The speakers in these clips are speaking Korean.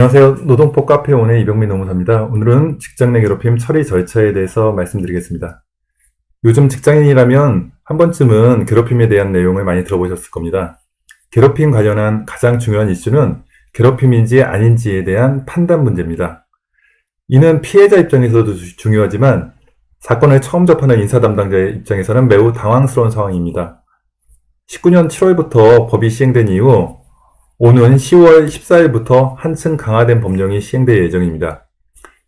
안녕하세요. 노동법 카페온의 이병민 노무사입니다. 오늘은 직장 내 괴롭힘 처리 절차에 대해서 말씀드리겠습니다. 요즘 직장인이라면 한 번쯤은 괴롭힘에 대한 내용을 많이 들어보셨을 겁니다. 괴롭힘 관련한 가장 중요한 이슈는 괴롭힘인지 아닌지에 대한 판단 문제입니다. 이는 피해자 입장에서도 중요하지만 사건을 처음 접하는 인사 담당자의 입장에서는 매우 당황스러운 상황입니다. 19년 7월부터 법이 시행된 이후 오는 10월 14일부터 한층 강화된 법령이 시행될 예정입니다.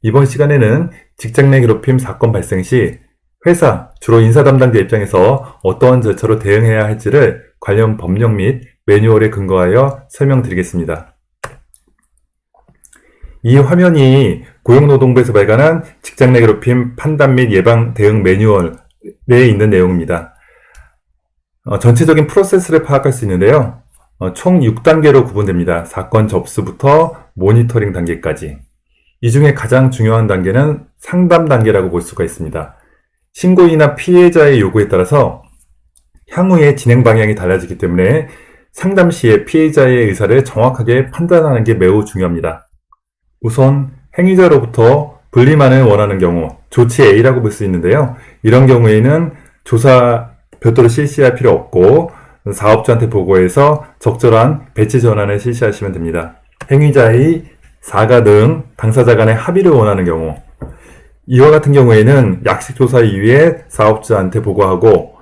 이번 시간에는 직장 내 괴롭힘 사건 발생 시 회사, 주로 인사 담당자 입장에서 어떠한 절차로 대응해야 할지를 관련 법령 및 매뉴얼에 근거하여 설명드리겠습니다. 이 화면이 고용노동부에서 발간한 직장 내 괴롭힘 판단 및 예방 대응 매뉴얼에 있는 내용입니다. 전체적인 프로세스를 파악할 수 있는데요. 총 6단계로 구분됩니다. 사건 접수부터 모니터링 단계까지. 이 중에 가장 중요한 단계는 상담 단계라고 볼 수가 있습니다. 신고인이나 피해자의 요구에 따라서 향후의 진행 방향이 달라지기 때문에 상담 시에 피해자의 의사를 정확하게 판단하는 게 매우 중요합니다. 우선 행위자로부터 분리만을 원하는 경우, 조치 A라고 볼 수 있는데요. 이런 경우에는 조사 별도로 실시할 필요 없고 사업주한테 보고해서 적절한 배치 전환을 실시하시면 됩니다. 행위자의 사과 등 당사자 간의 합의를 원하는 경우, 이와 같은 경우에는 약식조사 이후에 사업주한테 보고하고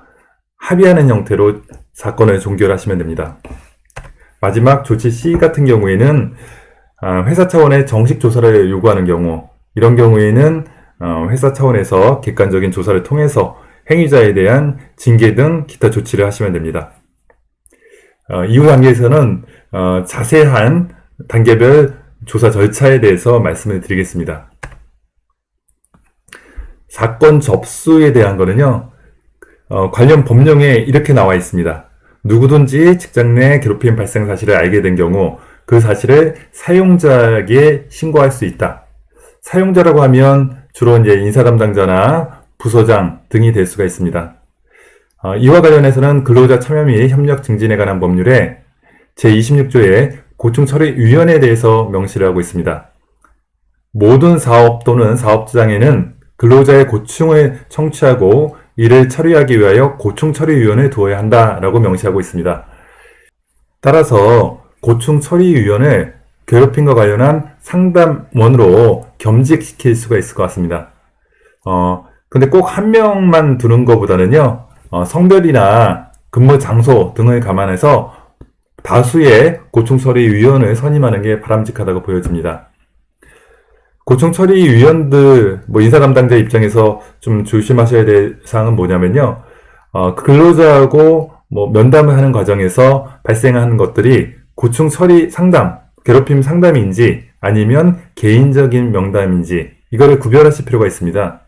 합의하는 형태로 사건을 종결하시면 됩니다. 마지막 조치 C 같은 경우에는 회사 차원의 정식 조사를 요구하는 경우, 이런 경우에는 회사 차원에서 객관적인 조사를 통해서 행위자에 대한 징계 등 기타 조치를 하시면 됩니다. 이후 단계에서는 자세한 단계별 조사 절차에 대해서 말씀을 드리겠습니다. 사건 접수에 대한 거는요, 관련 법령에 이렇게 나와 있습니다. 누구든지 직장 내 괴롭힘 발생 사실을 알게 된 경우 그 사실을 사용자에게 신고할 수 있다. 사용자라고 하면 주로 이제 인사 담당자나 부서장 등이 될 수가 있습니다. 이와 관련해서는 근로자 참여 및 협력 증진에 관한 법률에 제26조에 고충처리위원회에 대해서 명시를 하고 있습니다. 모든 사업 또는 사업장에는 근로자의 고충을 청취하고 이를 처리하기 위하여 고충처리위원회를 두어야 한다라고 명시하고 있습니다. 따라서 고충처리위원회 괴롭힘과 관련한 상담원으로 겸직시킬 수가 있을 것 같습니다. 근데 꼭 한 명만 두는 것보다는요, 성별이나 근무 장소 등을 감안해서 다수의 고충처리위원을 선임하는 게 바람직하다고 보여집니다. 고충처리위원들, 인사 담당자 입장에서 좀 조심하셔야 될 사항은 뭐냐면요, 근로자하고 면담을 하는 과정에서 발생하는 것들이 고충처리 상담, 괴롭힘 상담인지 아니면 개인적인 명담인지 이거를 구별하실 필요가 있습니다.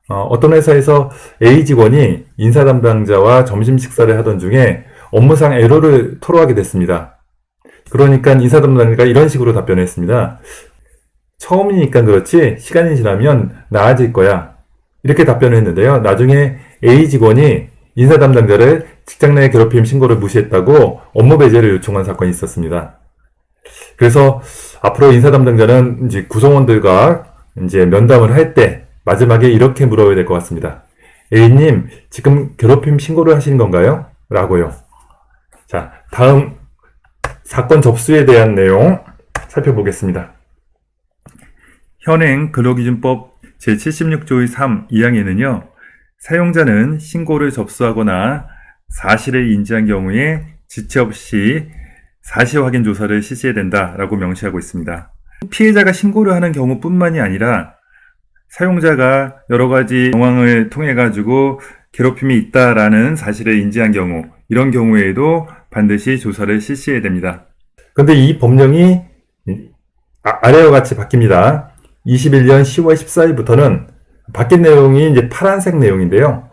어떤 회사에서 A 직원이 인사 담당자와 점심 식사를 하던 중에 업무상 에러를 토로하게 됐습니다. 그러니까 인사 담당자가 이런 식으로 답변했습니다. 처음이니까 그렇지 시간이 지나면 나아질 거야. 이렇게 답변을 했는데요. 나중에 A 직원이 인사 담당자를 직장 내 괴롭힘 신고를 무시했다고 업무 배제를 요청한 사건이 있었습니다. 그래서 앞으로 인사 담당자는 이제 구성원들과 이제 면담을 할 때 마지막에 이렇게 물어야 될 것 같습니다. A님, 지금 괴롭힘 신고를 하시는 건가요? 라고요. 자, 다음 사건 접수에 대한 내용 살펴보겠습니다. 현행 근로기준법 제76조의 3, 2항에는요, 사용자는 신고를 접수하거나 사실을 인지한 경우에 지체 없이 사실 확인 조사를 실시해야 된다라고 명시하고 있습니다. 피해자가 신고를 하는 경우뿐만이 아니라 사용자가 여러 가지 정황을 통해 가지고 괴롭힘이 있다라는 사실을 인지한 경우, 이런 경우에도 반드시 조사를 실시해야 됩니다. 그런데 이 법령이 아래와 같이 바뀝니다. 21년 10월 14일부터는 바뀐 내용이 이제 파란색 내용인데요.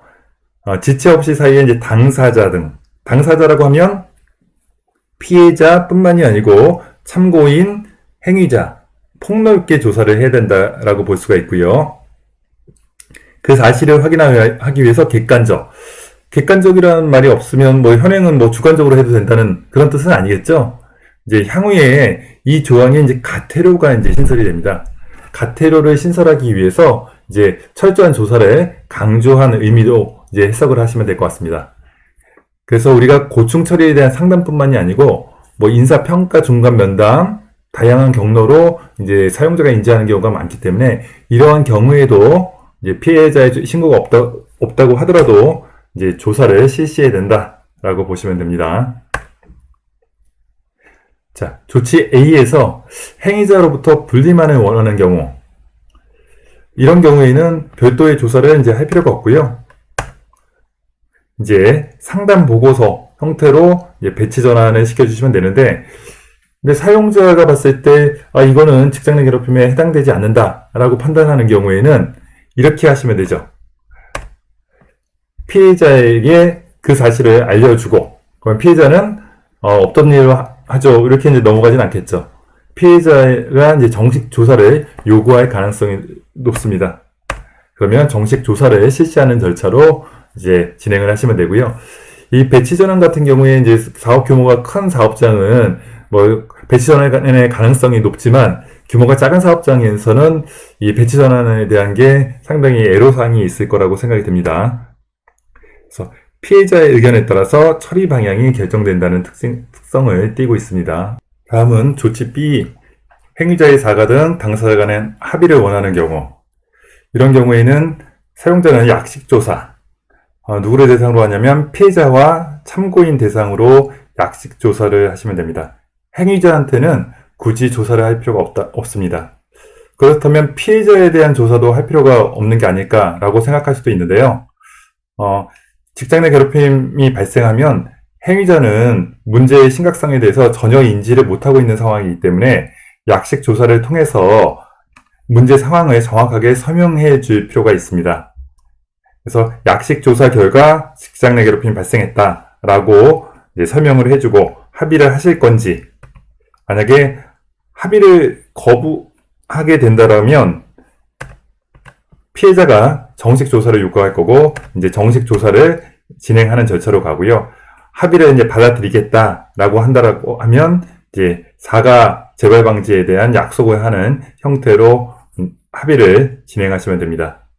지체 없이 사이에 이제 당사자 등, 당사자라고 하면 피해자뿐만이 아니고 참고인, 행위자, 폭넓게 조사를 해야 된다라고 볼 수가 있고요. 그 사실을 확인하기 위해서 객관적이라는 말이 없으면 현행은 주관적으로 해도 된다는 그런 뜻은 아니겠죠. 이제 향후에 이 조항이 이제 가태료가 이제 신설이 됩니다. 가태료를 신설하기 위해서 이제 철저한 조사를 강조한 의미로 이제 해석을 하시면 될 것 같습니다. 그래서 우리가 고충 처리에 대한 상담뿐만이 아니고 뭐 인사평가 중간 면담, 다양한 경로로 이제 사용자가 인지하는 경우가 많기 때문에 이러한 경우에도 이제 피해자의 신고가 없다고 하더라도 이제 조사를 실시해야 된다라고 보시면 됩니다. 자, 조치 A에서 행위자로부터 분리만을 원하는 경우, 이런 경우에는 별도의 조사를 이제 할 필요가 없고요. 이제 상담 보고서 형태로 이제 배치 전환을 시켜주시면 되는데, 근데 사용자가 봤을 때, 이거는 직장 내 괴롭힘에 해당되지 않는다라고 판단하는 경우에는 이렇게 하시면 되죠. 피해자에게 그 사실을 알려주고, 그럼 피해자는 없던 일로 하죠. 이렇게 이제 넘어가진 않겠죠. 피해자가 이제 정식 조사를 요구할 가능성이 높습니다. 그러면 정식 조사를 실시하는 절차로 이제 진행을 하시면 되고요. 이 배치 전환 같은 경우에 이제 사업 규모가 큰 사업장은 뭐 배치 전환의 가능성이 높지만 규모가 작은 사업장에서는 이 배치 전환에 대한 게 상당히 애로사항이 있을 거라고 생각이 듭니다. 그래서 피해자의 의견에 따라서 처리 방향이 결정된다는 특성을 띠고 있습니다. 다음은 조치 B, 행위자의 사과 등 당사자 간의 합의를 원하는 경우. 이런 경우에는 사용자는 약식조사, 누구를 대상으로 하냐면 피해자와 참고인 대상으로 약식조사를 하시면 됩니다. 행위자한테는 굳이 조사를 할 필요가 없습니다. 그렇다면 피해자에 대한 조사도 할 필요가 없는 게 아닐까라고 생각할 수도 있는데요. 직장 내 괴롭힘이 발생하면 행위자는 문제의 심각성에 대해서 전혀 인지를 못하고 있는 상황이기 때문에 약식 조사를 통해서 문제 상황을 정확하게 설명해 줄 필요가 있습니다. 그래서 약식 조사 결과 직장 내 괴롭힘이 발생했다라고 이제 설명을 해주고 합의를 하실 건지, 만약에 합의를 거부하게 된다면 피해자가 정식 조사를 요구할 거고 이제 정식 조사를 진행하는 절차로 가고요. 합의를 이제 받아들이겠다라고 한다라고 하면 이제 사과 재발 방지에 대한 약속을 하는 형태로 합의를 진행하시면 됩니다.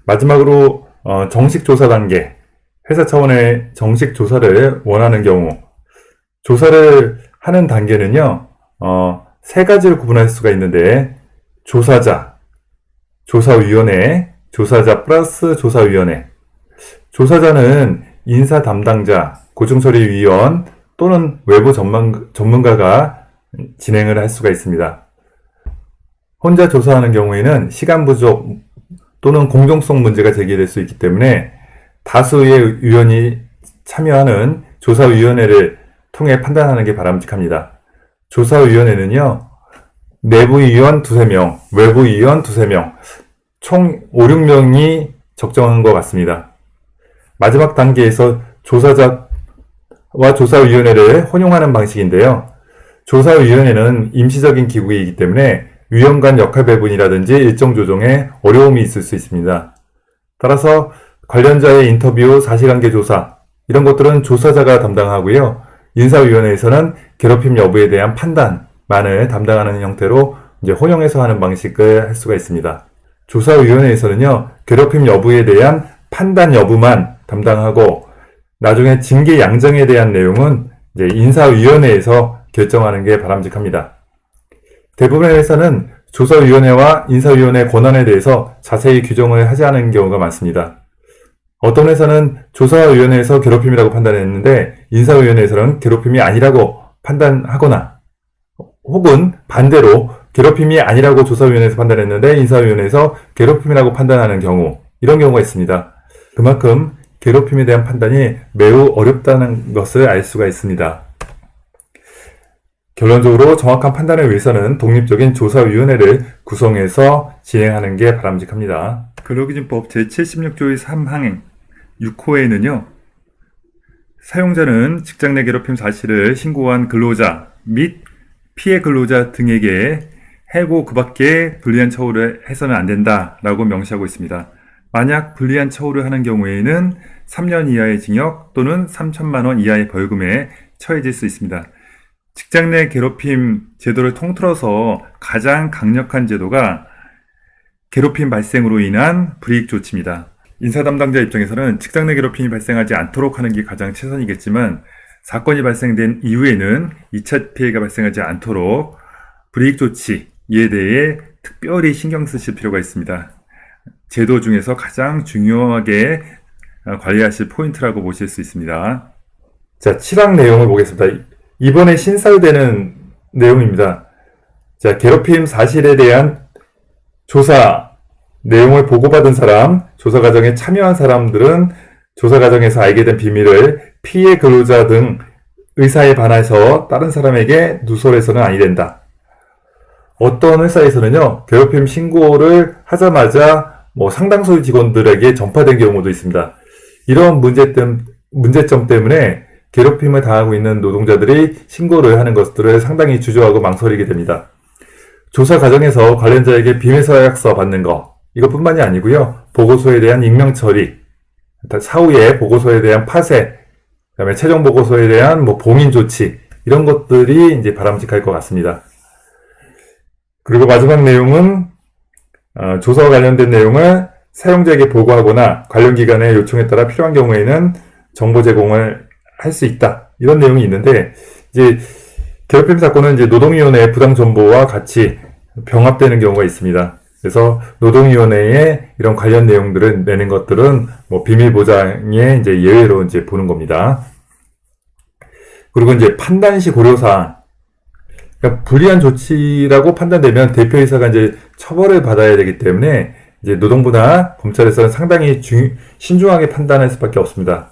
마지막으로 정식 조사 단계, 회사 차원의 정식 조사를 원하는 경우, 조사를 하는 단계는요, 세 가지를 구분할 수가 있는데, 조사자, 조사위원회, 조사자 플러스 조사위원회. 조사자는 인사 담당자, 고충처리위원 또는 외부 전문가가 진행을 할 수가 있습니다. 혼자 조사하는 경우에는 시간 부족 또는 공정성 문제가 제기될 수 있기 때문에 다수의 위원이 참여하는 조사위원회를 통해 판단하는 게 바람직합니다. 조사위원회는요, 내부위원 2~3명, 외부위원 2~3명, 총 5~6명이 적정한 것 같습니다. 마지막 단계에서 조사자와 조사위원회를 혼용하는 방식인데요. 조사위원회는 임시적인 기구이기 때문에 위원 간 역할 배분이라든지 일정 조정에 어려움이 있을 수 있습니다. 따라서 관련자의 인터뷰, 사실관계 조사, 이런 것들은 조사자가 담당하고요. 인사위원회에서는 괴롭힘 여부에 대한 판단만을 담당하는 형태로 이제 혼용해서 하는 방식을 할 수가 있습니다. 조사위원회에서는요, 괴롭힘 여부에 대한 판단 여부만 담당하고 나중에 징계 양정에 대한 내용은 이제 인사위원회에서 결정하는 게 바람직합니다. 대부분의 회사는 조사위원회와 인사위원회 권한에 대해서 자세히 규정을 하지 않은 경우가 많습니다. 어떤 회사는 조사위원회에서 괴롭힘이라고 판단했는데 인사위원회에서는 괴롭힘이 아니라고 판단하거나, 혹은 반대로 괴롭힘이 아니라고 조사위원회에서 판단했는데 인사위원회에서 괴롭힘이라고 판단하는 경우, 이런 경우가 있습니다. 그만큼 괴롭힘에 대한 판단이 매우 어렵다는 것을 알 수가 있습니다. 결론적으로 정확한 판단을 위해서는 독립적인 조사위원회를 구성해서 진행하는 게 바람직합니다. 근로기준법 제76조의 3항 6호에는요, 사용자는 직장 내 괴롭힘 사실을 신고한 근로자 및 피해 근로자 등에게 해고 그 밖에 불리한 처우를 해서는 안 된다라고 명시하고 있습니다. 만약 불리한 처우를 하는 경우에는 3년 이하의 징역 또는 3천만 원 이하의 벌금에 처해질 수 있습니다. 직장 내 괴롭힘 제도를 통틀어서 가장 강력한 제도가 괴롭힘 발생으로 인한 불이익 조치입니다. 인사 담당자 입장에서는 직장 내 괴롭힘이 발생하지 않도록 하는 게 가장 최선이겠지만 사건이 발생된 이후에는 2차 피해가 발생하지 않도록 불이익 조치에 대해 특별히 신경 쓰실 필요가 있습니다. 제도 중에서 가장 중요하게 관리하실 포인트라고 보실 수 있습니다. 자, 7항 내용을 보겠습니다. 이번에 신설되는 내용입니다. 자, 괴롭힘 사실에 대한 조사 내용을 보고받은 사람, 조사 과정에 참여한 사람들은 조사 과정에서 알게 된 비밀을 피해 근로자 등 의사에 반해서 다른 사람에게 누설해서는 아니 된다. 어떤 회사에서는요, 괴롭힘 신고를 하자마자 상당수의 직원들에게 전파된 경우도 있습니다. 이런 문제점 때문에 괴롭힘을 당하고 있는 노동자들이 신고를 하는 것들을 상당히 주저하고 망설이게 됩니다. 조사 과정에서 관련자에게 비밀서약서 받는 거, 이것뿐만이 아니고요. 보고서에 대한 익명 처리, 사후에 보고서에 대한 파쇄, 그다음에 최종 보고서에 대한 봉인 조치, 이런 것들이 이제 바람직할 것 같습니다. 그리고 마지막 내용은 조사와 관련된 내용을 사용자에게 보고하거나 관련 기관의 요청에 따라 필요한 경우에는 정보 제공을 할 수 있다. 이런 내용이 있는데, 이제 괴롭힘 사건은 이제 노동위원회의 부당 정보와 같이 병합되는 경우가 있습니다. 그래서 노동위원회에 이런 관련 내용들을 내는 것들은 비밀 보장에 이제 예외로 이제 보는 겁니다. 그리고 이제 판단 시 고려사항. 그러니까 불리한 조치라고 판단되면 대표이사가 이제 처벌을 받아야 되기 때문에 이제 노동부나 검찰에서는 상당히 신중하게 판단할 수밖에 없습니다.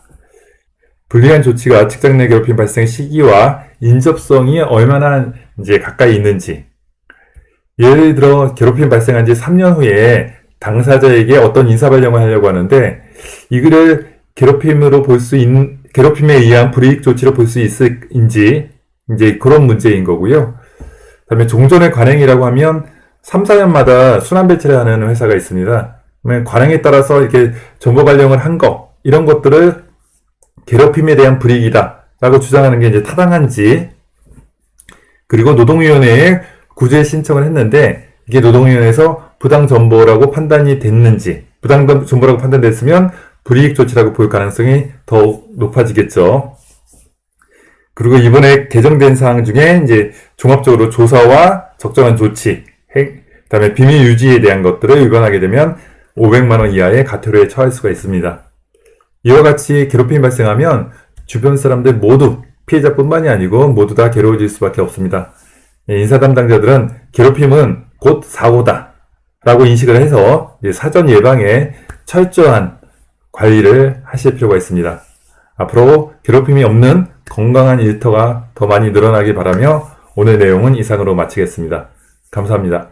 불리한 조치가 직장 내 괴롭힘 발생 시기와 인접성이 얼마나 이제 가까이 있는지. 예를 들어 괴롭힘 발생한 지 3년 후에 당사자에게 어떤 인사 발령을 하려고 하는데 이거를 괴롭힘에 의한 불이익 조치로 볼 수 있을지 이제 그런 문제인 거고요. 그다음에 종전의 관행이라고 하면 3, 4년마다 순환 배치를 하는 회사가 있습니다. 그러면 관행에 따라서 이렇게 정보 발령을 한 거, 이런 것들을 괴롭힘에 대한 불이익이다 라고 주장하는 게 이제 타당한지, 그리고 노동위원회에 구제 신청을 했는데 이게 노동위원회에서 부당 정보라고 판단이 됐는지, 부당 정보라고 판단됐으면 불이익 조치라고 볼 가능성이 더욱 높아지겠죠. 그리고 이번에 개정된 사항 중에 이제 종합적으로 조사와 적정한 조치, 그다음에 비밀 유지에 대한 것들을 위반하게 되면 500만 원 이하의 과태료에 처할 수가 있습니다. 이와 같이 괴롭힘이 발생하면 주변 사람들 모두, 피해자뿐만이 아니고 모두 다 괴로워질 수밖에 없습니다. 인사 담당자들은 괴롭힘은 곧 사고다 라고 인식을 해서 사전 예방에 철저한 관리를 하실 필요가 있습니다. 앞으로 괴롭힘이 없는 건강한 일터가 더 많이 늘어나길 바라며 오늘 내용은 이상으로 마치겠습니다. 감사합니다.